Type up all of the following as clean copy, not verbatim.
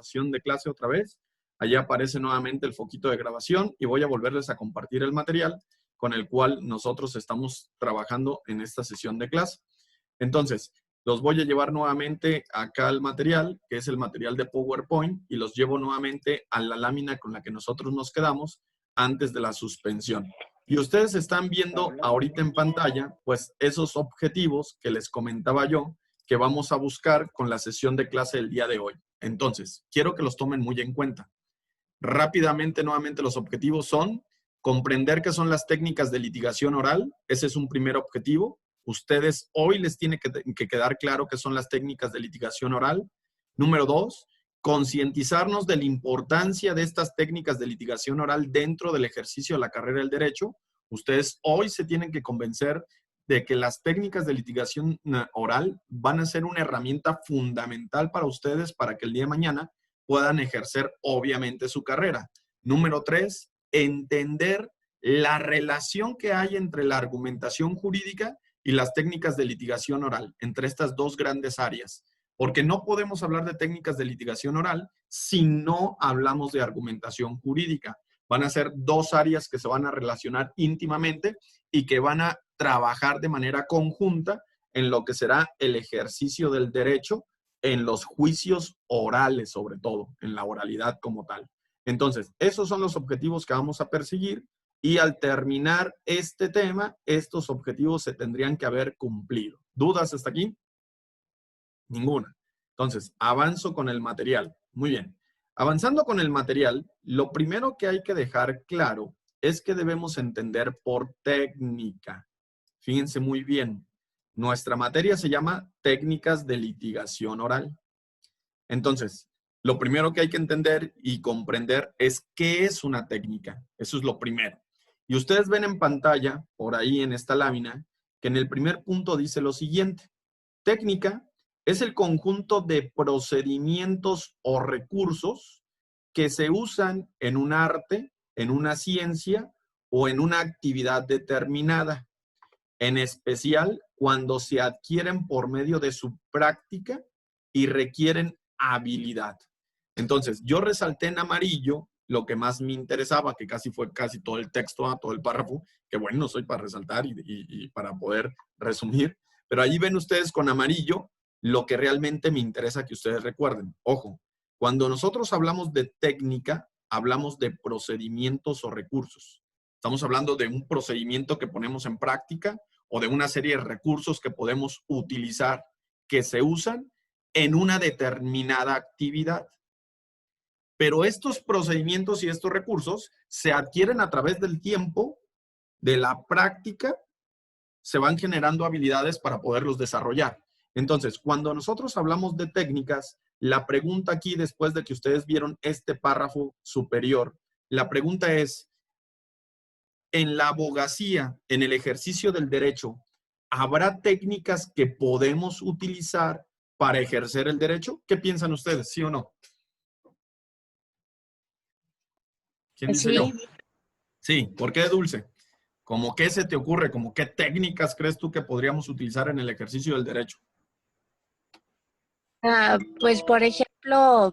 grabación de clase otra vez. Allá aparece nuevamente el foquito de grabación y voy a volverles a compartir el material con el cual nosotros estamos trabajando en esta sesión de clase. Entonces, los voy a llevar nuevamente acá al material, que es el material de PowerPoint, y los llevo nuevamente a la lámina con la que nosotros nos quedamos antes de la suspensión. Y ustedes están viendo ahorita en pantalla, pues, esos objetivos que les comentaba yo, que vamos a buscar con la sesión de clase del día de hoy. Entonces, quiero que los tomen muy en cuenta. Rápidamente, nuevamente, los objetivos son comprender qué son las técnicas de litigación oral. Ese es un primer objetivo. Ustedes hoy les tiene que quedar claro qué son las técnicas de litigación oral. Número 2, concientizarnos de la importancia de estas técnicas de litigación oral dentro del ejercicio de la carrera del derecho. Ustedes hoy se tienen que convencer de que las técnicas de litigación oral van a ser una herramienta fundamental para ustedes para que el día de mañana puedan ejercer obviamente su carrera. Número 3, entender la relación que hay entre la argumentación jurídica y las técnicas de litigación oral, entre estas dos grandes áreas. Porque no podemos hablar de técnicas de litigación oral si no hablamos de argumentación jurídica. Van a ser dos áreas que se van a relacionar íntimamente y que van a trabajar de manera conjunta en lo que será el ejercicio del derecho en los juicios orales, sobre todo, en la oralidad como tal. Entonces, esos son los objetivos que vamos a perseguir y al terminar este tema, estos objetivos se tendrían que haber cumplido. ¿Dudas hasta aquí? Ninguna. Entonces, avanzo con el material. Muy bien. Avanzando con el material, lo primero que hay que dejar claro es que debemos entender por técnica. Fíjense muy bien. Nuestra materia se llama técnicas de litigación oral. Entonces, lo primero que hay que entender y comprender es qué es una técnica. Eso es lo primero. Y ustedes ven en pantalla, por ahí en esta lámina, que en el primer punto dice lo siguiente. Técnica es el conjunto de procedimientos o recursos que se usan en un arte, en una ciencia o en una actividad determinada, en especial cuando se adquieren por medio de su práctica y requieren habilidad. Entonces, yo resalté en amarillo lo que más me interesaba, que casi fue casi todo el texto, todo el párrafo, que bueno, no soy para resaltar y para poder resumir, pero allí ven ustedes con amarillo lo que realmente me interesa que ustedes recuerden. Ojo, cuando nosotros hablamos de técnica, hablamos de procedimientos o recursos. Estamos hablando de un procedimiento que ponemos en práctica o de una serie de recursos que podemos utilizar que se usan en una determinada actividad. Pero estos procedimientos y estos recursos se adquieren a través del tiempo, de la práctica, se van generando habilidades para poderlos desarrollar. Entonces, cuando nosotros hablamos de técnicas, la pregunta aquí, después de que ustedes vieron este párrafo superior, la pregunta es, en la abogacía, en el ejercicio del derecho, ¿habrá técnicas que podemos utilizar para ejercer el derecho? ¿Qué piensan ustedes? ¿Sí o no? ¿Quién dice yo? Sí. Sí. ¿Por qué, Dulce? ¿Cómo qué se te ocurre? ¿Cómo qué técnicas crees tú que podríamos utilizar en el ejercicio del derecho? Pues, por ejemplo,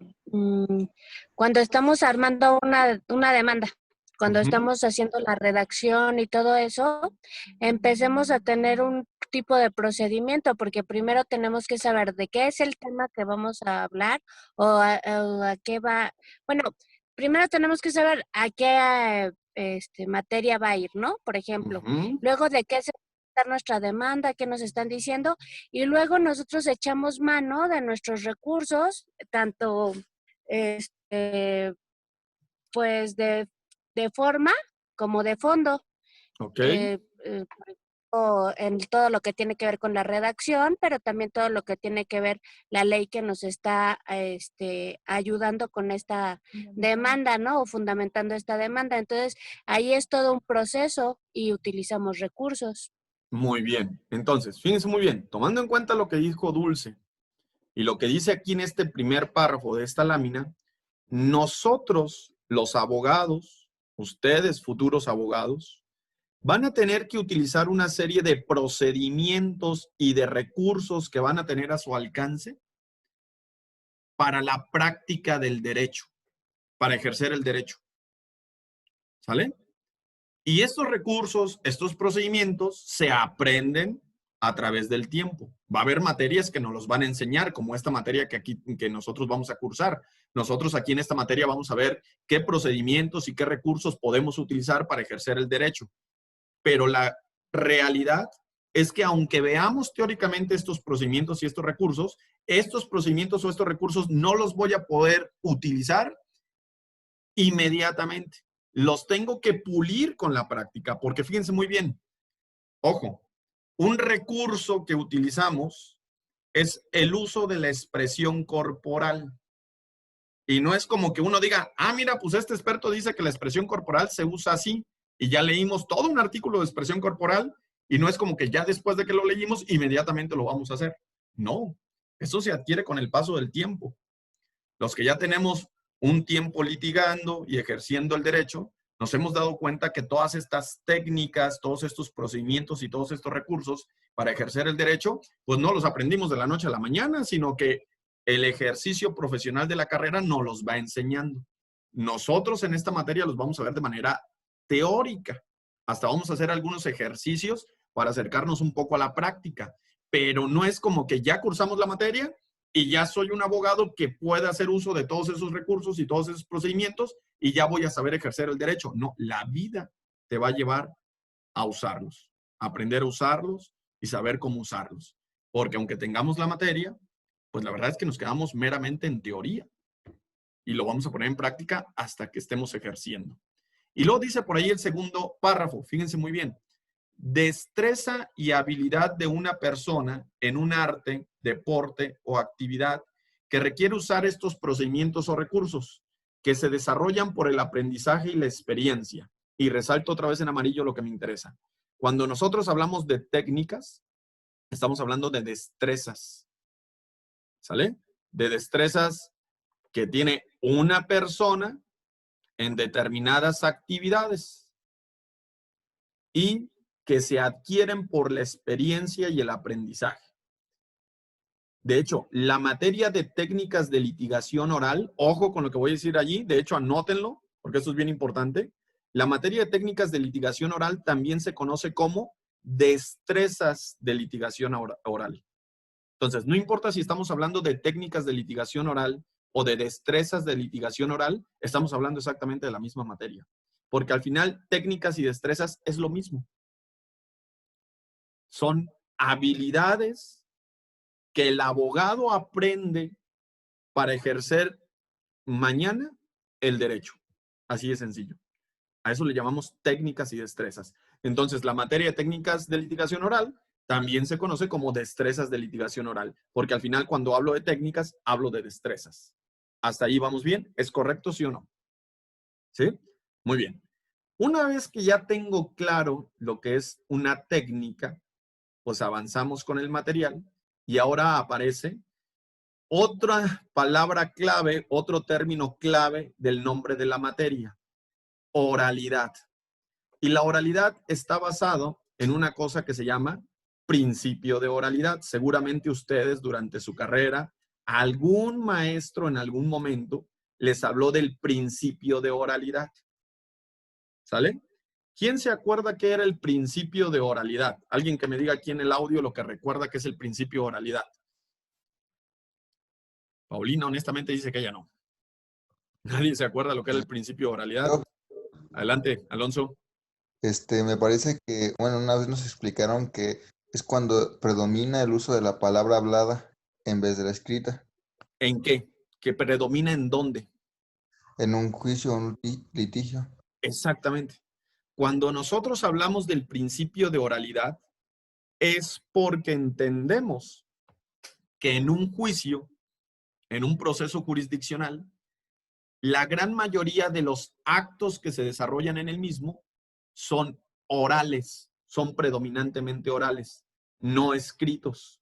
cuando estamos armando una demanda, cuando estamos haciendo la redacción y todo eso, empecemos a tener un tipo de procedimiento, porque primero tenemos que saber de qué es el tema que vamos a hablar o a qué va. Bueno, primero tenemos que saber a qué materia va a ir, ¿no? Por ejemplo, luego de qué se va a tratar nuestra demanda, qué nos están diciendo, y luego nosotros echamos mano de nuestros recursos, tanto pues de forma como de fondo. Ok. En todo lo que tiene que ver con la redacción, pero también todo lo que tiene que ver la ley que nos está ayudando con esta demanda, ¿no? O fundamentando esta demanda. Entonces, ahí es todo un proceso y utilizamos recursos. Muy bien. Entonces, fíjense muy bien. Tomando en cuenta lo que dijo Dulce y lo que dice aquí en este primer párrafo de esta lámina, nosotros, los abogados, ustedes, futuros abogados, van a tener que utilizar una serie de procedimientos y de recursos que van a tener a su alcance para la práctica del derecho, para ejercer el derecho. ¿Sale? Y estos recursos, estos procedimientos se aprenden a través del tiempo. Va a haber materias que nos los van a enseñar, como esta materia que nosotros vamos a cursar. Nosotros aquí en esta materia vamos a ver qué procedimientos y qué recursos podemos utilizar para ejercer el derecho. Pero la realidad es que aunque veamos teóricamente estos procedimientos y estos procedimientos o estos recursos no los voy a poder utilizar inmediatamente. Los tengo que pulir con la práctica, porque fíjense muy bien, ojo, un recurso que utilizamos es el uso de la expresión corporal. Y no es como que uno diga, ah, mira, pues este experto dice que la expresión corporal se usa así, y ya leímos todo un artículo de expresión corporal, y no es como que ya después de que lo leímos, inmediatamente lo vamos a hacer. No, eso se adquiere con el paso del tiempo. Los que ya tenemos un tiempo litigando y ejerciendo el derecho, nos hemos dado cuenta que todas estas técnicas, todos estos procedimientos y todos estos recursos para ejercer el derecho, pues no los aprendimos de la noche a la mañana, sino que el ejercicio profesional de la carrera nos los va enseñando. Nosotros en esta materia los vamos a ver de manera teórica. Hasta vamos a hacer algunos ejercicios para acercarnos un poco a la práctica, pero no es como que ya cursamos la materia y ya soy un abogado que pueda hacer uso de todos esos recursos y todos esos procedimientos y ya voy a saber ejercer el derecho. No, la vida te va a llevar a usarlos, a aprender a usarlos y saber cómo usarlos. Porque aunque tengamos la materia, pues la verdad es que nos quedamos meramente en teoría y lo vamos a poner en práctica hasta que estemos ejerciendo. Y luego dice por ahí el segundo párrafo, fíjense muy bien, destreza y habilidad de una persona en un arte, deporte o actividad que requiere usar estos procedimientos o recursos que se desarrollan por el aprendizaje y la experiencia. Y resalto otra vez en amarillo lo que me interesa. Cuando nosotros hablamos de técnicas, estamos hablando de destrezas. ¿Sale? De destrezas que tiene una persona en determinadas actividades y que se adquieren por la experiencia y el aprendizaje. De hecho, la materia de técnicas de litigación oral, ojo con lo que voy a decir allí, de hecho anótenlo, porque esto es bien importante. La materia de técnicas de litigación oral también se conoce como destrezas de litigación oral. Entonces, no importa si estamos hablando de técnicas de litigación oral o de destrezas de litigación oral, estamos hablando exactamente de la misma materia. Porque al final, técnicas y destrezas es lo mismo. Son habilidades que el abogado aprende para ejercer mañana el derecho. Así de sencillo. A eso le llamamos técnicas y destrezas. Entonces, la materia de técnicas de litigación oral también se conoce como destrezas de litigación oral, porque al final cuando hablo de técnicas, hablo de destrezas. ¿Hasta ahí vamos bien? ¿Es correcto, sí o no? ¿Sí? Muy bien. Una vez que ya tengo claro lo que es una técnica, pues avanzamos con el material y ahora aparece otra palabra clave, otro término clave del nombre de la materia, oralidad. Y la oralidad está basado en una cosa que se llama principio de oralidad. Seguramente ustedes durante su carrera, algún maestro en algún momento les habló del principio de oralidad. ¿Sale? ¿Quién se acuerda qué era el principio de oralidad? Alguien que me diga aquí en el audio lo que recuerda que es el principio de oralidad. Paulina honestamente dice que ella no. Nadie se acuerda lo que era el principio de oralidad. Adelante, Alonso. Me parece que, bueno, una vez nos explicaron que es cuando predomina el uso de la palabra hablada en vez de la escrita. ¿En qué? ¿Que predomina en dónde? En un juicio o un litigio. Exactamente. Cuando nosotros hablamos del principio de oralidad, es porque entendemos que en un juicio, en un proceso jurisdiccional, la gran mayoría de los actos que se desarrollan en el mismo son orales, son predominantemente orales, no escritos.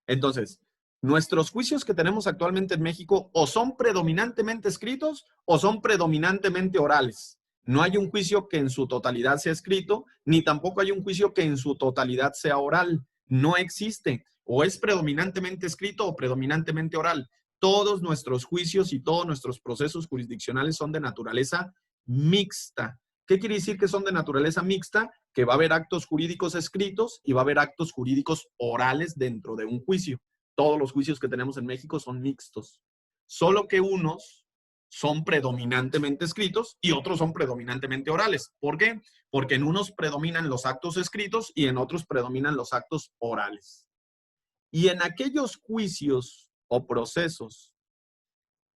Entonces, nuestros juicios que tenemos actualmente en México o son predominantemente escritos o son predominantemente orales. No hay un juicio que en su totalidad sea escrito, ni tampoco hay un juicio que en su totalidad sea oral. No existe. O es predominantemente escrito o predominantemente oral. todos nuestros juicios y todos nuestros procesos jurisdiccionales son de naturaleza mixta. ¿Qué quiere decir que son de naturaleza mixta? Que va a haber actos jurídicos escritos y va a haber actos jurídicos orales dentro de un juicio. Todos los juicios que tenemos en México son mixtos. Solo que unos son predominantemente escritos y otros son predominantemente orales. ¿Por qué? Porque en unos predominan los actos escritos y en otros predominan los actos orales. Y en aquellos juicios o procesos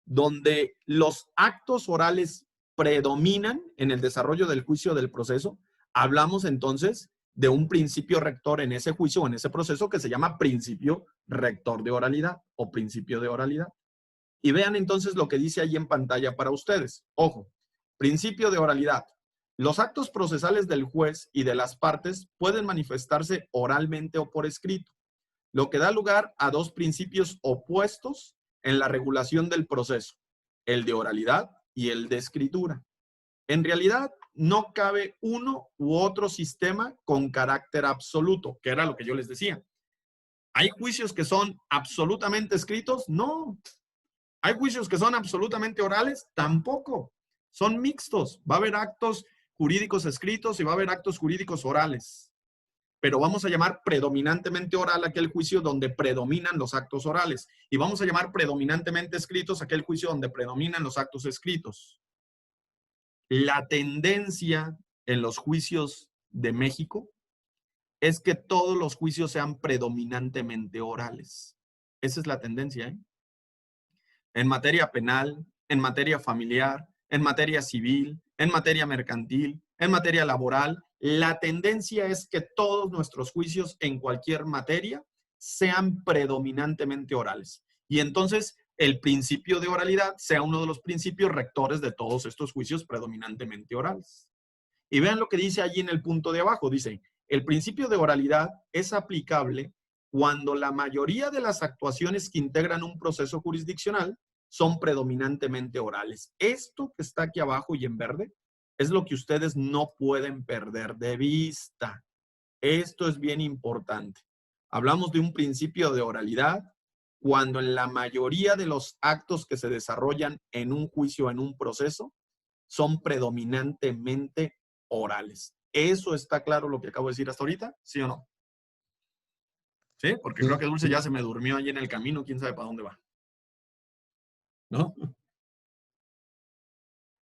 donde los actos orales predominan en el desarrollo del juicio del proceso, hablamos entonces de un principio rector en ese juicio o en ese proceso que se llama principio rector de oralidad o principio de oralidad. Y vean entonces lo que dice ahí en pantalla para ustedes. Ojo, principio de oralidad. Los actos procesales del juez y de las partes pueden manifestarse oralmente o por escrito, lo que da lugar a dos principios opuestos en la regulación del proceso, el de oralidad y el de escritura. En realidad, no cabe uno u otro sistema con carácter absoluto, que era lo que yo les decía. ¿Hay juicios que son absolutamente escritos? No. ¿Hay juicios que son absolutamente orales? Tampoco. Son mixtos. Va a haber actos jurídicos escritos y va a haber actos jurídicos orales. Pero vamos a llamar predominantemente oral aquel juicio donde predominan los actos orales. Y vamos a llamar predominantemente escritos aquel juicio donde predominan los actos escritos. La tendencia en los juicios de México es que todos los juicios sean predominantemente orales. Esa es la tendencia, ¿eh? En materia penal, en materia familiar, en materia civil, en materia mercantil, en materia laboral, la tendencia es que todos nuestros juicios en cualquier materia sean predominantemente orales. Y entonces el principio de oralidad sea uno de los principios rectores de todos estos juicios predominantemente orales. Y vean lo que dice allí en el punto de abajo. Dice, el principio de oralidad es aplicable cuando la mayoría de las actuaciones que integran un proceso jurisdiccional son predominantemente orales. Esto que está aquí abajo y en verde es lo que ustedes no pueden perder de vista. Esto es bien importante. Hablamos de un principio de oralidad cuando en la mayoría de los actos que se desarrollan en un juicio, en un proceso, son predominantemente orales. ¿Eso está claro lo que acabo de decir hasta ahorita? ¿Sí o no? ¿Sí? Porque creo que Dulce ya se me durmió ahí en el camino, quién sabe para dónde va. ¿No?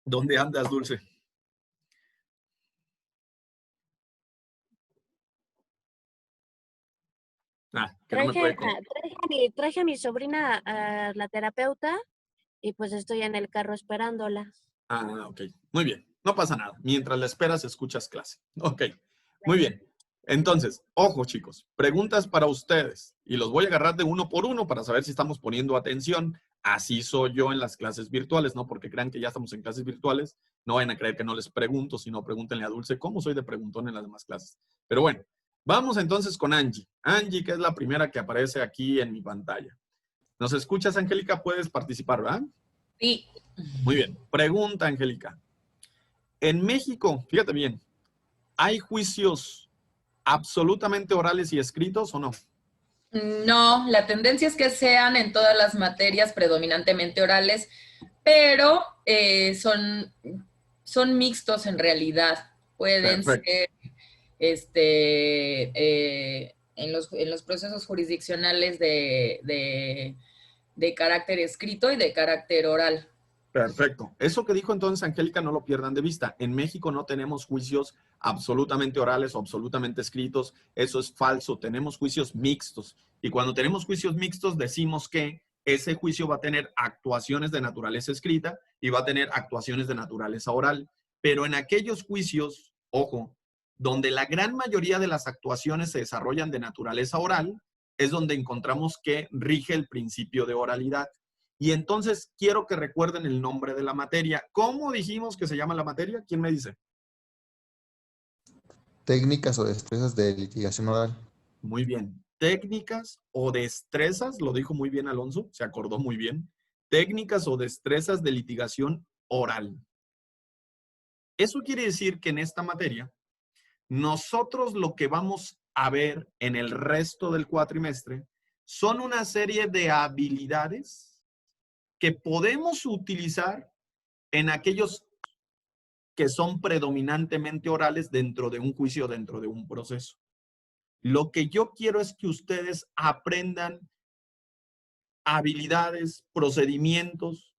¿Dónde andas, Dulce? Que no me puede traje a mi sobrina a la terapeuta y pues estoy en el carro esperándola. Ok. Muy bien. No pasa nada. Mientras la esperas, escuchas clase. Ok. Muy bien. Entonces, ojo, chicos. Preguntas para ustedes. Y los voy a agarrar de uno por uno para saber si estamos poniendo atención. Así soy yo en las clases virtuales, ¿no? Porque crean que ya estamos en clases virtuales. No vayan a creer que no les pregunto, sino pregúntenle a Dulce cómo soy de preguntón en las demás clases. Pero bueno, vamos entonces con Angie. Angie, que es la primera que aparece aquí en mi pantalla. ¿Nos escuchas, Angélica? Puedes participar, ¿verdad? Sí. Muy bien. Pregunta, Angélica. En México, fíjate bien, ¿hay juicios absolutamente orales y escritos o no? No, la tendencia es que sean en todas las materias predominantemente orales, pero son mixtos en realidad. Pueden Perfecto. ser en los procesos jurisdiccionales de carácter escrito y de carácter oral. Perfecto. Eso que dijo entonces Angélica no lo pierdan de vista. En México no tenemos juicios absolutamente orales o absolutamente escritos. Eso es falso. Tenemos juicios mixtos. Y cuando tenemos juicios mixtos decimos que ese juicio va a tener actuaciones de naturaleza escrita y va a tener actuaciones de naturaleza oral. Pero en aquellos juicios, ojo, donde la gran mayoría de las actuaciones se desarrollan de naturaleza oral, es donde encontramos que rige el principio de oralidad. Y entonces quiero que recuerden el nombre de la materia. ¿Cómo dijimos que se llama la materia? ¿Quién me dice? Técnicas o destrezas de litigación oral. Muy bien. Técnicas o destrezas, lo dijo muy bien Alonso, se acordó muy bien. Técnicas o destrezas de litigación oral. Eso quiere decir que en esta materia, nosotros lo que vamos a ver en el resto del cuatrimestre son una serie de habilidades que podemos utilizar en aquellos que son predominantemente orales dentro de un juicio, dentro de un proceso. Lo que yo quiero es que ustedes aprendan habilidades, procedimientos,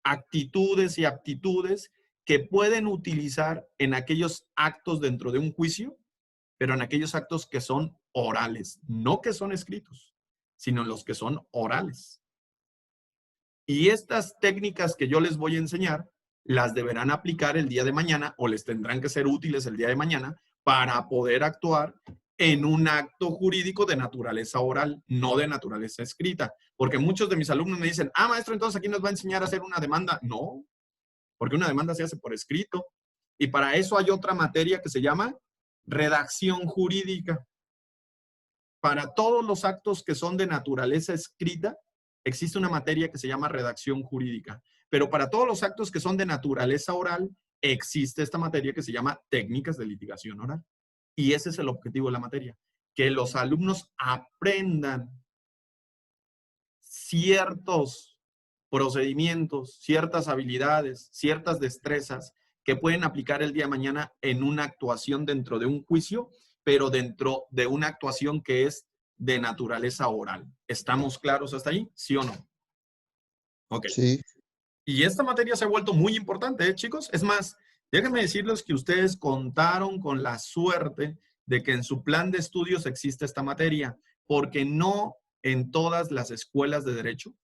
actitudes y aptitudes que pueden utilizar en aquellos actos dentro de un juicio, pero en aquellos actos que son orales, no que son escritos, sino en los que son orales. Y estas técnicas que yo les voy a enseñar, las deberán aplicar el día de mañana o les tendrán que ser útiles el día de mañana para poder actuar en un acto jurídico de naturaleza oral, no de naturaleza escrita. Porque muchos de mis alumnos me dicen, maestro, entonces aquí nos va a enseñar a hacer una demanda. No, porque una demanda se hace por escrito. Y para eso hay otra materia que se llama redacción jurídica. Para todos los actos que son de naturaleza escrita, existe una materia que se llama redacción jurídica. Pero para todos los actos que son de naturaleza oral, existe esta materia que se llama técnicas de litigación oral. Y ese es el objetivo de la materia, que los alumnos aprendan ciertos procedimientos, ciertas habilidades, ciertas destrezas que pueden aplicar el día de mañana en una actuación dentro de un juicio, pero dentro de una actuación que es de naturaleza oral. ¿Estamos claros hasta ahí? ¿Sí o no? Ok. Sí. Y esta materia se ha vuelto muy importante, ¿eh, chicos? Es más, déjenme decirles que ustedes contaron con la suerte de que en su plan de estudios existe esta materia, porque no en todas las escuelas de derecho,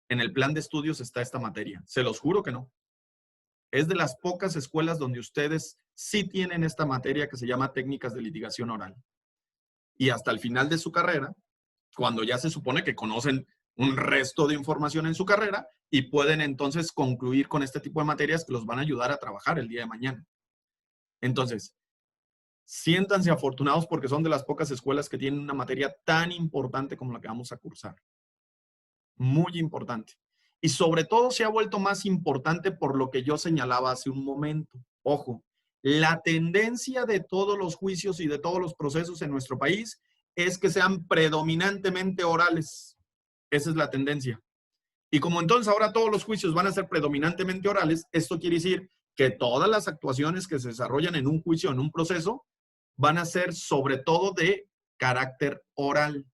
en el plan de estudios está esta materia. Se los juro que no. Es de las pocas escuelas donde ustedes sí tienen esta materia que se llama técnicas de litigación oral. Y hasta el final de su carrera, cuando ya se supone que conocen un resto de información en su carrera y pueden entonces concluir con este tipo de materias que los van a ayudar a trabajar el día de mañana. Entonces, siéntanse afortunados porque son de las pocas escuelas que tienen una materia tan importante como la que vamos a cursar. Muy importante. Y sobre todo se ha vuelto más importante por lo que yo señalaba hace un momento. Ojo, la tendencia de todos los juicios y de todos los procesos en nuestro país es que sean predominantemente orales. Esa es la tendencia. Y como entonces ahora todos los juicios van a ser predominantemente orales, esto quiere decir que todas las actuaciones que se desarrollan en un juicio, en un proceso, van a ser sobre todo de carácter oral.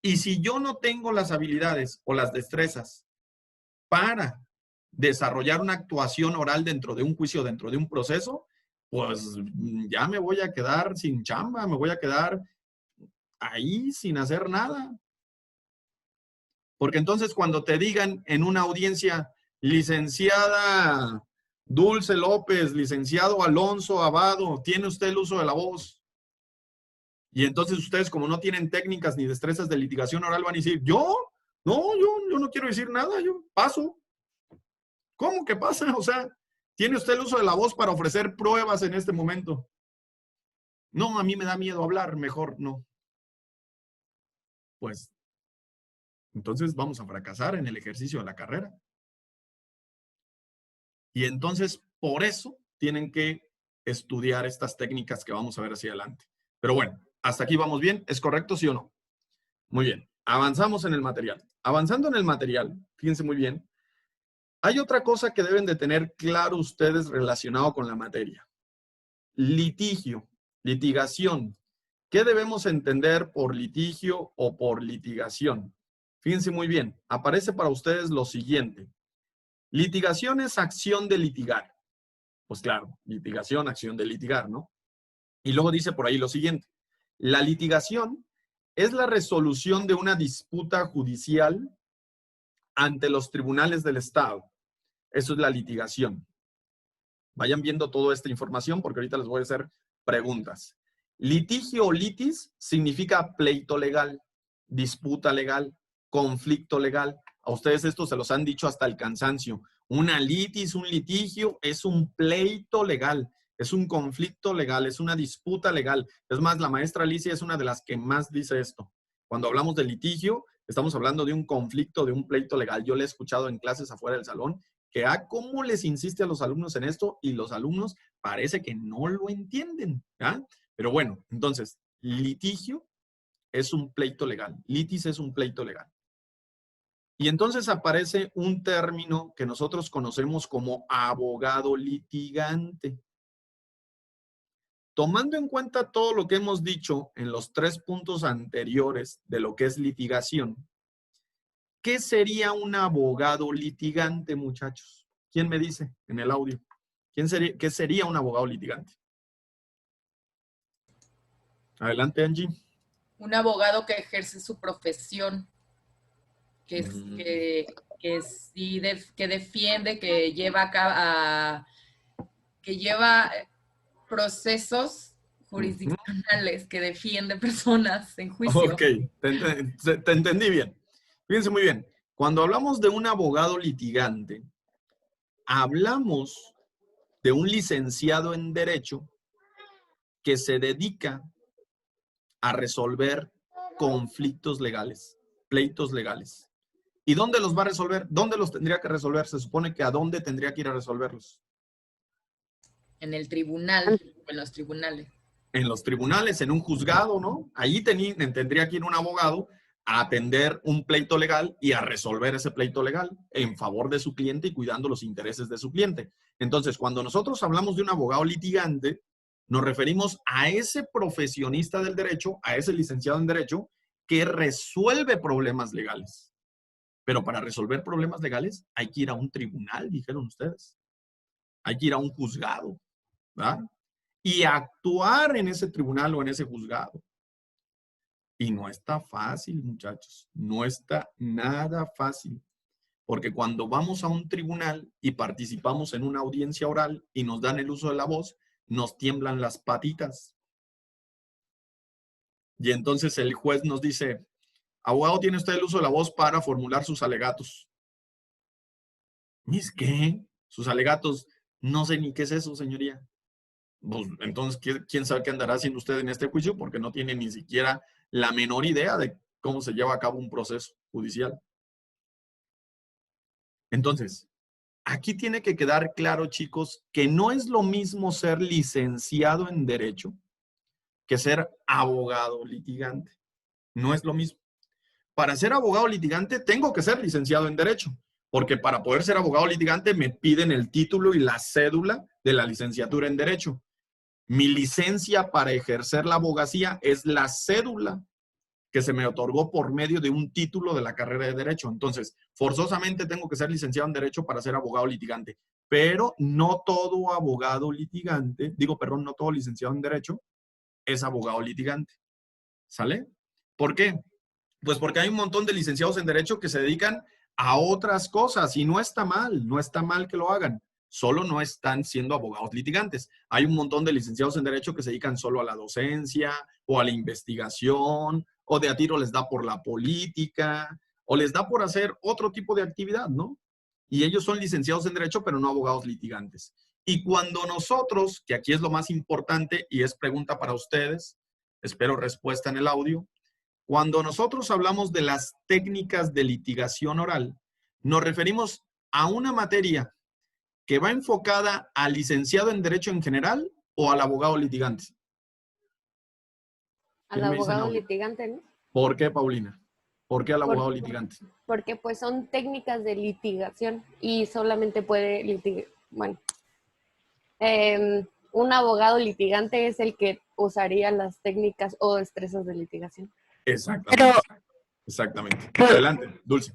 Y si yo no tengo las habilidades o las destrezas para desarrollar una actuación oral dentro de un juicio, dentro de un proceso, pues ya me voy a quedar sin chamba, me voy a quedar ahí sin hacer nada. Porque entonces cuando te digan en una audiencia, licenciada Dulce López, licenciado Alonso Abado, ¿tiene usted el uso de la voz? Y entonces ustedes, como no tienen técnicas ni destrezas de litigación oral, van a decir, ¿yo? No, yo no quiero decir nada, yo paso. ¿Cómo que pasa? O sea, ¿tiene usted el uso de la voz para ofrecer pruebas en este momento? No, a mí me da miedo hablar, mejor no. Pues, entonces vamos a fracasar en el ejercicio de la carrera. Y entonces, por eso, tienen que estudiar estas técnicas que vamos a ver hacia adelante. Pero bueno, hasta aquí vamos bien. ¿Es correcto, sí o no? Muy bien. Avanzamos en el material. Avanzando en el material, fíjense muy bien, hay otra cosa que deben de tener claro ustedes relacionado con la materia. Litigio, litigación. ¿Qué debemos entender por litigio o por litigación? Fíjense muy bien, aparece para ustedes lo siguiente. Litigación es acción de litigar. Pues claro, litigación, acción de litigar, ¿no? Y luego dice por ahí lo siguiente. La litigación es la resolución de una disputa judicial ante los tribunales del Estado. Eso es la litigación. Vayan viendo toda esta información porque ahorita les voy a hacer preguntas. Litigio o litis significa pleito legal, disputa legal, conflicto legal. A ustedes esto se los han dicho hasta el cansancio. Una litis, un litigio, es un pleito legal, es un conflicto legal, es una disputa legal. Es más, la maestra Alicia es una de las que más dice esto. Cuando hablamos de litigio, estamos hablando de un conflicto, de un pleito legal. Yo le he escuchado en clases afuera del salón que cómo les insiste a los alumnos en esto y los alumnos parece que no lo entienden. Pero bueno, entonces, litigio es un pleito legal. Litis es un pleito legal. Y entonces aparece un término que nosotros conocemos como abogado litigante. Tomando en cuenta todo lo que hemos dicho en los 3 puntos anteriores de lo que es litigación, ¿qué sería un abogado litigante, muchachos? ¿Quién me dice en el audio? ¿Qué sería un abogado litigante? Adelante, Angie. Un abogado que ejerce su profesión, que defiende, que lleva procesos jurisdiccionales, que defiende personas en juicio. Ok, te entendí bien. Fíjense muy bien. Cuando hablamos de un abogado litigante, hablamos de un licenciado en Derecho que se dedica a resolver conflictos legales, pleitos legales. ¿Y dónde los va a resolver? ¿Dónde los tendría que resolver? Se supone que ¿a dónde tendría que ir a resolverlos? En el tribunal, en los tribunales. En los tribunales, en un juzgado, ¿no? Ahí tendría que ir un abogado a atender un pleito legal y a resolver ese pleito legal en favor de su cliente y cuidando los intereses de su cliente. Entonces, cuando nosotros hablamos de un abogado litigante, nos referimos a ese profesionista del derecho, a ese licenciado en derecho, que resuelve problemas legales. Pero para resolver problemas legales hay que ir a un tribunal, dijeron ustedes. Hay que ir a un juzgado, ¿verdad? Y actuar en ese tribunal o en ese juzgado. Y no está fácil, muchachos. No está nada fácil. Porque cuando vamos a un tribunal y participamos en una audiencia oral y nos dan el uso de la voz, nos tiemblan las patitas. Y entonces el juez nos dice, abogado, tiene usted el uso de la voz para formular sus alegatos. ¿Mis qué? Sus alegatos. No sé ni qué es eso, señoría. Pues, entonces, ¿quién sabe qué andará haciendo usted en este juicio? Porque no tiene ni siquiera la menor idea de cómo se lleva a cabo un proceso judicial. Entonces, aquí tiene que quedar claro, chicos, que no es lo mismo ser licenciado en Derecho que ser abogado litigante. No es lo mismo. Para ser abogado litigante tengo que ser licenciado en Derecho, porque para poder ser abogado litigante me piden el título y la cédula de la licenciatura en Derecho. Mi licencia para ejercer la abogacía es la cédula que se me otorgó por medio de un título de la carrera de Derecho. Entonces, forzosamente tengo que ser licenciado en Derecho para ser abogado litigante. Pero no todo abogado litigante, no todo licenciado en Derecho es abogado litigante. ¿Sale? ¿Por qué? Pues porque hay un montón de licenciados en Derecho que se dedican a otras cosas y no está mal que lo hagan. Solo no están siendo abogados litigantes. Hay un montón de licenciados en Derecho que se dedican solo a la docencia o a la investigación, o de a tiro les da por la política, o les da por hacer otro tipo de actividad, ¿no? Y ellos son licenciados en Derecho, pero no abogados litigantes. Y cuando nosotros, que aquí es lo más importante y es pregunta para ustedes, espero respuesta en el audio, cuando nosotros hablamos de las técnicas de litigación oral, nos referimos a una materia que va enfocada al licenciado en Derecho en general o al abogado litigante. Al abogado litigante, ¿no? ¿Por qué, Paulina? ¿Por qué al abogado litigante? Porque pues son técnicas de litigación y solamente puede litigar, un abogado litigante es el que usaría las técnicas o destrezas de litigación. Exactamente. Exactamente. Adelante, Dulce.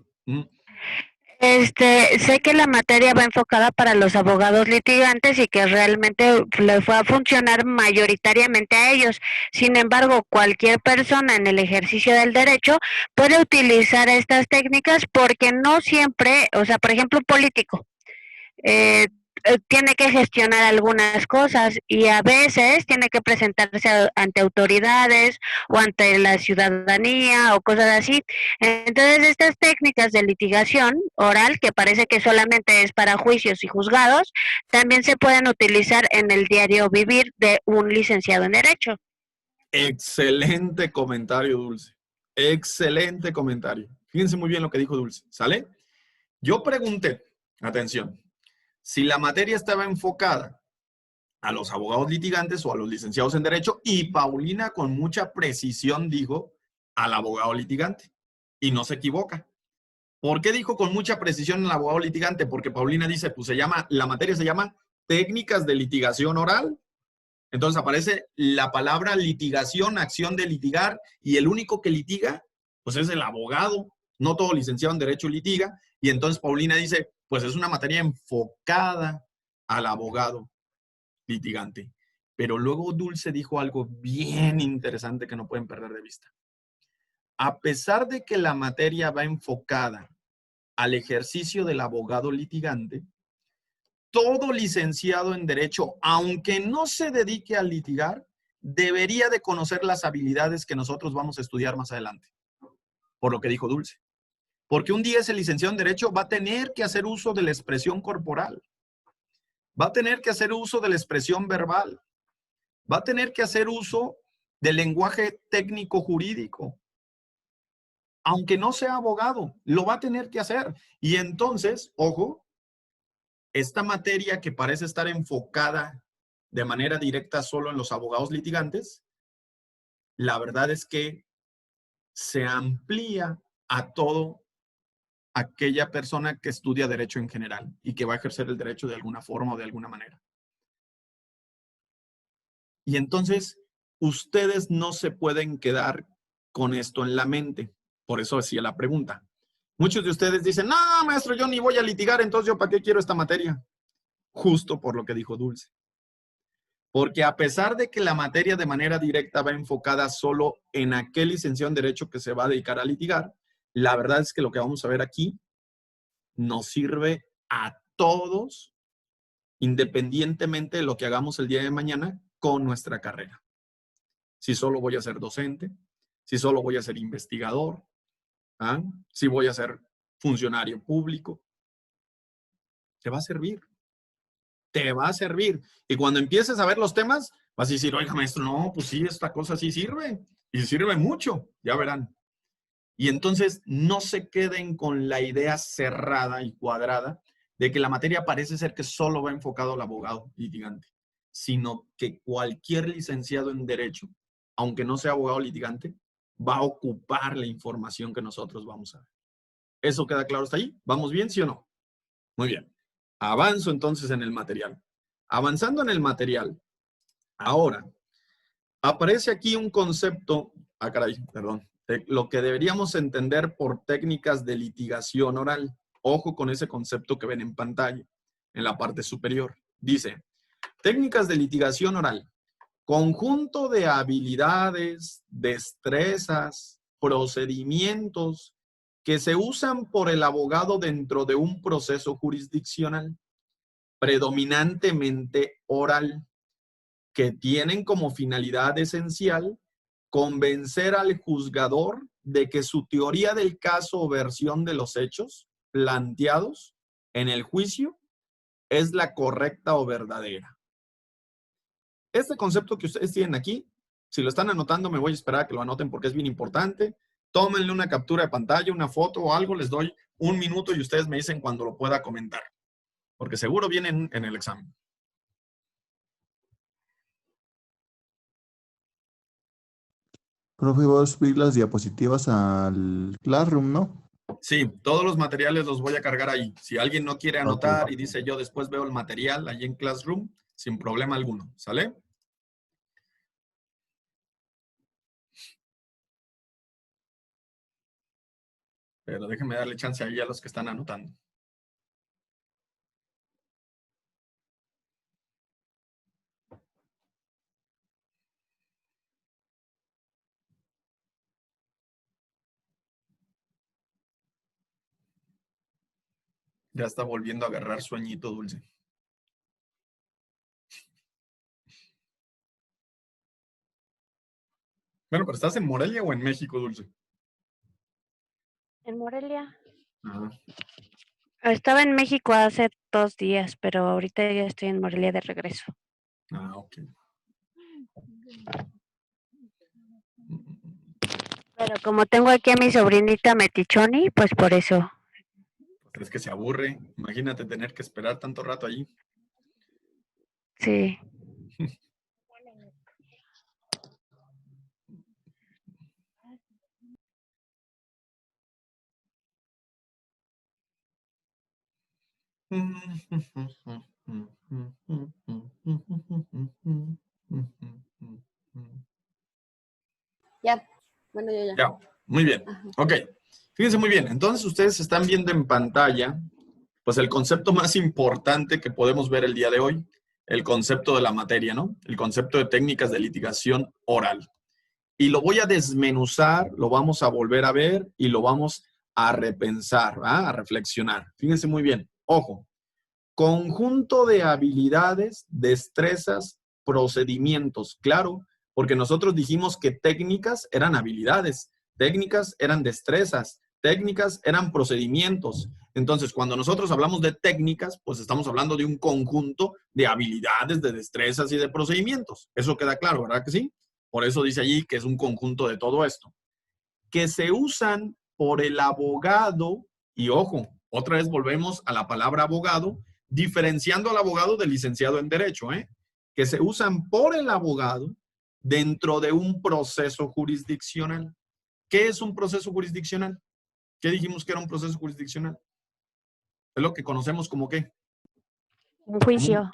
Sé que la materia va enfocada para los abogados litigantes y que realmente le fue a funcionar mayoritariamente a ellos. Sin embargo, cualquier persona en el ejercicio del derecho puede utilizar estas técnicas porque no siempre, o sea, por ejemplo, un político tiene que gestionar algunas cosas y a veces tiene que presentarse ante autoridades o ante la ciudadanía o cosas así. Entonces, estas técnicas de litigación oral, que parece que solamente es para juicios y juzgados, también se pueden utilizar en el diario vivir de un licenciado en Derecho. Excelente comentario, Dulce. Excelente comentario. Fíjense muy bien lo que dijo Dulce, ¿sale? Yo pregunté, atención, si la materia estaba enfocada a los abogados litigantes o a los licenciados en Derecho, y Paulina con mucha precisión dijo al abogado litigante. Y no se equivoca. ¿Por qué dijo con mucha precisión el abogado litigante? Porque Paulina dice, pues la materia se llama técnicas de litigación oral. Entonces aparece la palabra litigación, acción de litigar, y el único que litiga, pues es el abogado. No todo licenciado en Derecho litiga. Y entonces Paulina dice, pues es una materia enfocada al abogado litigante. Pero luego Dulce dijo algo bien interesante que no pueden perder de vista. A pesar de que la materia va enfocada al ejercicio del abogado litigante, todo licenciado en Derecho, aunque no se dedique a litigar, debería de conocer las habilidades que nosotros vamos a estudiar más adelante, por lo que dijo Dulce. Porque un día ese licenciado en Derecho va a tener que hacer uso de la expresión corporal, va a tener que hacer uso de la expresión verbal, va a tener que hacer uso del lenguaje técnico jurídico. Aunque no sea abogado, lo va a tener que hacer. Y entonces, ojo, esta materia que parece estar enfocada de manera directa solo en los abogados litigantes, la verdad es que se amplía a todo aquella persona que estudia derecho en general y que va a ejercer el derecho de alguna forma o de alguna manera. Y entonces, ustedes no se pueden quedar con esto en la mente. Por eso hacía la pregunta. Muchos de ustedes dicen, no, maestro, yo ni voy a litigar, entonces yo para qué quiero esta materia. Justo por lo que dijo Dulce. Porque a pesar de que la materia de manera directa va enfocada solo en aquel licenciado en Derecho que se va a dedicar a litigar, la verdad es que lo que vamos a ver aquí nos sirve a todos, independientemente de lo que hagamos el día de mañana con nuestra carrera. Si solo voy a ser docente, si solo voy a ser investigador, ¿ah? Si voy a ser funcionario público, te va a servir. Te va a servir. Y cuando empieces a ver los temas, vas a decir, oiga, maestro, no, pues sí, esta cosa sí sirve. Y sirve mucho, ya verán. Y entonces no se queden con la idea cerrada y cuadrada de que la materia parece ser que solo va enfocado al abogado litigante, sino que cualquier licenciado en Derecho, aunque no sea abogado litigante, va a ocupar la información que nosotros vamos a ver. ¿Eso queda claro hasta ahí? ¿Vamos bien, sí o no? Muy bien. Avanzo entonces en el material. Avanzando en el material, ahora, aparece aquí un concepto, caray, perdón, de lo que deberíamos entender por técnicas de litigación oral. Ojo con ese concepto que ven en pantalla, en la parte superior. Dice, técnicas de litigación oral, conjunto de habilidades, destrezas, procedimientos que se usan por el abogado dentro de un proceso jurisdiccional, predominantemente oral, que tienen como finalidad esencial convencer al juzgador de que su teoría del caso o versión de los hechos planteados en el juicio es la correcta o verdadera. Este concepto que ustedes tienen aquí, si lo están anotando, me voy a esperar a que lo anoten porque es bien importante. Tómenle una captura de pantalla, una foto o algo, les doy un minuto y ustedes me dicen cuando lo pueda comentar, porque seguro vienen en el examen. Profe, voy a subir las diapositivas al Classroom, ¿no? Sí, todos los materiales los voy a cargar ahí. Si alguien no quiere Ok. anotar y dice yo después veo el material allí en Classroom, sin problema alguno, ¿sale? Pero déjenme darle chance ahí a los que están anotando. Ya está volviendo a agarrar sueñito Dulce. Bueno, pero ¿estás en Morelia o en México, Dulce? En Morelia. Ah, Estaba en México hace 2 días, pero ahorita ya estoy en Morelia de regreso. ok. Pero como tengo aquí a mi sobrinita Metichoni, pues por eso. Es que se aburre. Imagínate tener que esperar tanto rato allí. Sí. Ya, bueno, yo ya. Ya, muy bien. Ajá. Ok, fíjense muy bien. Entonces ustedes están viendo en pantalla, pues el concepto más importante que podemos ver el día de hoy, el concepto de la materia, ¿no? El concepto de técnicas de litigación oral. Y lo voy a desmenuzar, lo vamos a volver a ver y lo vamos a repensar, ¿va? A reflexionar. Fíjense muy bien. Ojo, conjunto de habilidades, destrezas, procedimientos. Claro, porque nosotros dijimos que técnicas eran habilidades, técnicas eran destrezas, técnicas eran procedimientos. Entonces, cuando nosotros hablamos de técnicas, pues estamos hablando de un conjunto de habilidades, de destrezas y de procedimientos. Eso queda claro, ¿verdad que sí? Por eso dice allí que es un conjunto de todo esto. Que se usan por el abogado, y ojo, otra vez volvemos a la palabra abogado, diferenciando al abogado del licenciado en Derecho, que se usan por el abogado dentro de un proceso jurisdiccional. ¿Qué es un proceso jurisdiccional? ¿Qué dijimos que era un proceso jurisdiccional? Es lo que conocemos como ¿qué? Un juicio.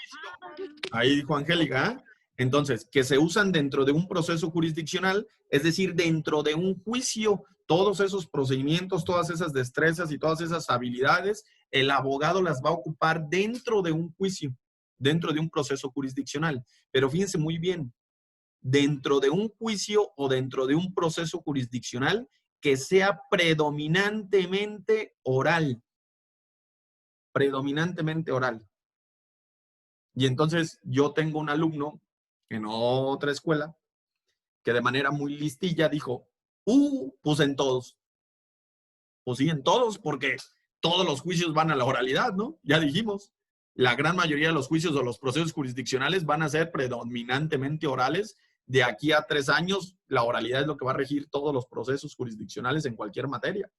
Ahí dijo Angélica, ¿eh? Entonces, que se usan dentro de un proceso jurisdiccional, es decir, dentro de un juicio, todos esos procedimientos, todas esas destrezas y todas esas habilidades, el abogado las va a ocupar dentro de un juicio, dentro de un proceso jurisdiccional. Pero fíjense muy bien, dentro de un juicio o dentro de un proceso jurisdiccional que sea predominantemente oral. Predominantemente oral. Y entonces yo tengo un alumno en otra escuela que de manera muy listilla dijo, pues en todos. Pues sí, en todos, porque todos los juicios van a la oralidad, ¿no? Ya dijimos, la gran mayoría de los juicios o los procesos jurisdiccionales van a ser predominantemente orales. De aquí a 3 años, la oralidad es lo que va a regir todos los procesos jurisdiccionales en cualquier materia.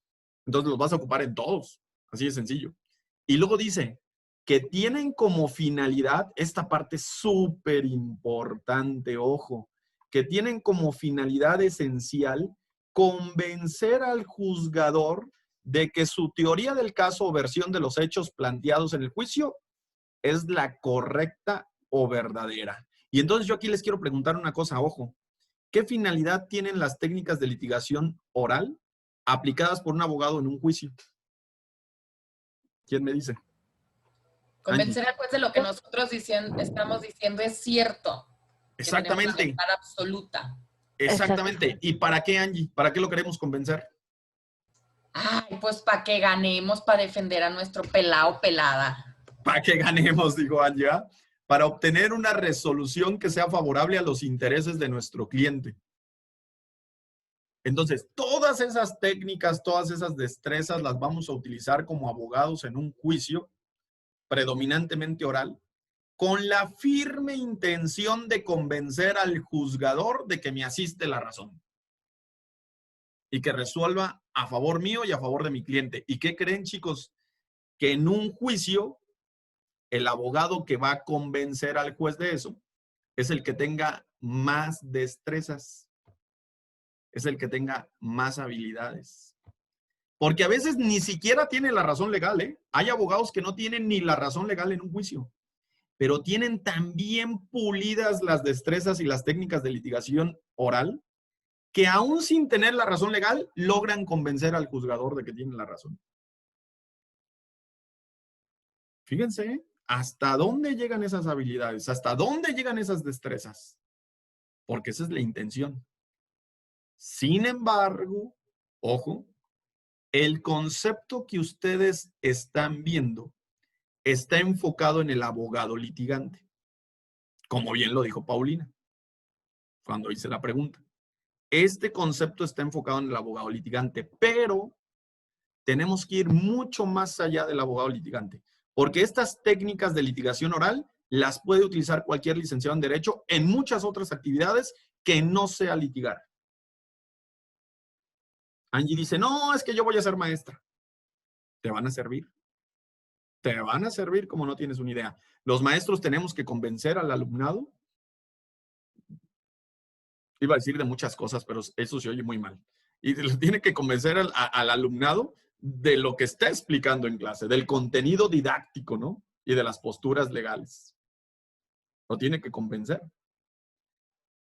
Entonces los vas a ocupar en todos, así de sencillo. Y luego dice que tienen como finalidad, esta parte súper importante, ojo, que tienen como finalidad esencial convencer al juzgador de que su teoría del caso o versión de los hechos planteados en el juicio es la correcta o verdadera. Y entonces yo aquí les quiero preguntar una cosa, ojo, ¿qué finalidad tienen las técnicas de litigación oral aplicadas por un abogado en un juicio? ¿Quién me dice? Convencer al juez de lo que nosotros estamos diciendo es cierto. Exactamente. Que tenemos la verdad absoluta. Exactamente. ¿Y para qué, Angie? ¿Para qué lo queremos convencer? Ay, pues para que ganemos, para defender a nuestro pelado pelada. Para que ganemos, digo Angie, ¿eh? Para obtener una resolución que sea favorable a los intereses de nuestro cliente. Entonces, todas esas técnicas, todas esas destrezas las vamos a utilizar como abogados en un juicio predominantemente oral, con la firme intención de convencer al juzgador de que me asiste la razón y que resuelva a favor mío y a favor de mi cliente. ¿Y qué creen, chicos? Que en un juicio, el abogado que va a convencer al juez de eso es el que tenga más destrezas, es el que tenga más habilidades. Porque a veces ni siquiera tiene la razón legal, ¿eh? Hay abogados que no tienen ni la razón legal en un juicio, pero tienen tan bien pulidas las destrezas y las técnicas de litigación oral que aún sin tener la razón legal, logran convencer al juzgador de que tiene la razón. Fíjense, ¿hasta dónde llegan esas habilidades? ¿Hasta dónde llegan esas destrezas? Porque esa es la intención. Sin embargo, ojo, el concepto que ustedes están viendo está enfocado en el abogado litigante, como bien lo dijo Paulina cuando hice la pregunta. Este concepto está enfocado en el abogado litigante, pero tenemos que ir mucho más allá del abogado litigante, porque estas técnicas de litigación oral las puede utilizar cualquier licenciado en Derecho en muchas otras actividades que no sea litigar. Angie dice, no, es que yo voy a ser maestra. ¿Te van a servir? Te van a servir como no tienes una idea. Los maestros tenemos que convencer al alumnado. Iba a decir de muchas cosas, pero eso se oye muy mal. Y tiene que convencer al alumnado de lo que está explicando en clase, del contenido didáctico, ¿no? Y de las posturas legales. Lo tiene que convencer.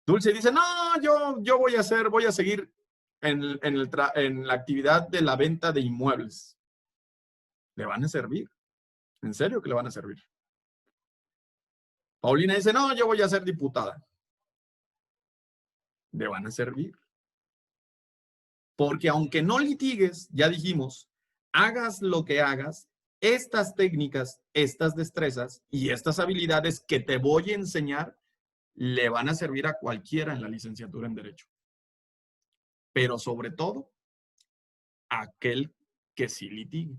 Dulce dice, no, yo voy a seguir en la actividad de la venta de inmuebles. ¿Le van a servir? ¿En serio que le van a servir? Paulina dice, no, yo voy a ser diputada. ¿Le van a servir? Porque aunque no litigues, ya dijimos, hagas lo que hagas, estas técnicas, estas destrezas y estas habilidades que te voy a enseñar le van a servir a cualquiera en la licenciatura en Derecho. Pero sobre todo, a aquel que sí litigue.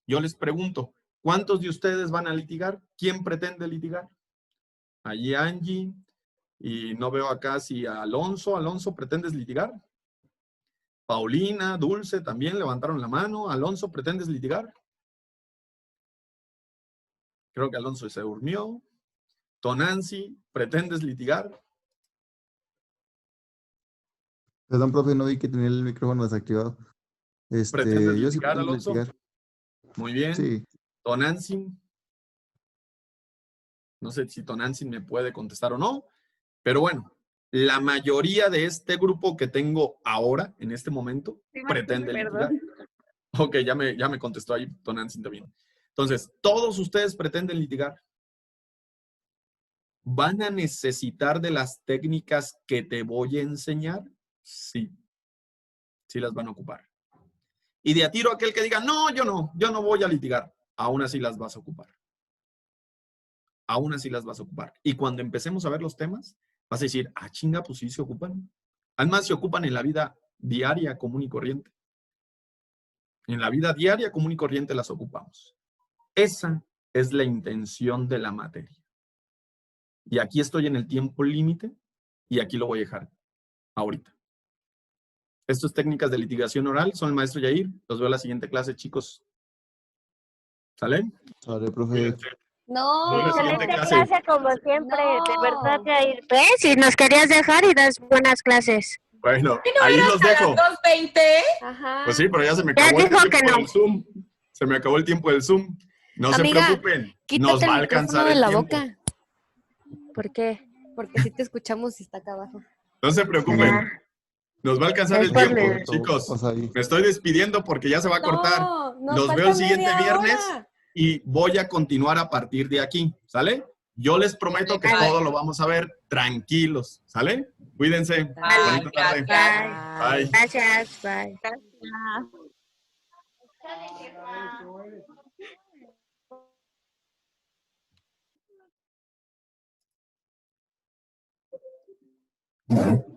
Yo les pregunto, ¿cuántos de ustedes van a litigar? ¿Quién pretende litigar? Allí Angie, y no veo acá si a Alonso. Alonso, ¿pretendes litigar? Paulina, Dulce, también levantaron la mano. Alonso, ¿pretendes litigar? Creo que Alonso se durmió. Tonancy, ¿pretendes litigar? Perdón, profe, no vi que tenía el micrófono desactivado. ¿Pretendes Yo sí litigar, pretendo Alonso? litigar. Muy bien. Sí. Tonancy. No sé si Tonancy me puede contestar o no, pero bueno, la mayoría de este grupo que tengo ahora, en este momento, pretende litigar. Ok, ya me contestó ahí Tonancy también. Entonces, ¿todos ustedes pretenden litigar? ¿Van a necesitar de las técnicas que te voy a enseñar? Sí, sí las van a ocupar. Y de a tiro aquel que diga, no yo no voy a litigar, aún así las vas a ocupar. Aún así las vas a ocupar. Y cuando empecemos a ver los temas, vas a decir, ah, chinga, pues sí se ocupan. Además, se ocupan en la vida diaria común y corriente. En la vida diaria común y corriente las ocupamos. Esa es la intención de la materia. Y aquí estoy en el tiempo límite y aquí lo voy a dejar ahorita. Estas técnicas de litigación oral son el maestro Yair. Los veo en la siguiente clase, chicos. ¿Sale? Sale, profe. Cuídense. No. Nos vemos en la siguiente Excelente clase. clase como siempre, de No. verdad, Jair. ¿Ves? Y nos querías dejar y das buenas clases. Bueno, ¿Y no ahí era los hasta dejo. las 2:20? Ajá. Pues sí, pero ya se me Ya acabó el dijo tiempo que no. del Zoom. Se me acabó el tiempo del Zoom. No se Amiga, preocupen. Nos quítate va a el micrófono alcanzar de el la tiempo. boca, ¿Por qué? porque si te escuchamos y está acá abajo. No se preocupen. Ah, Nos va a alcanzar es el por tiempo. mi- Chicos, O sea, ahí. me estoy despidiendo porque ya se va a cortar. No, nos Los veo falta el siguiente media viernes hora. y voy a continuar a partir de aquí. ¿Sale? Yo les prometo que Bye. todo lo vamos a ver tranquilos. ¿Sale? Cuídense. Bye, Bonita tarde. gracias. Bye. Gracias, bye. Bye.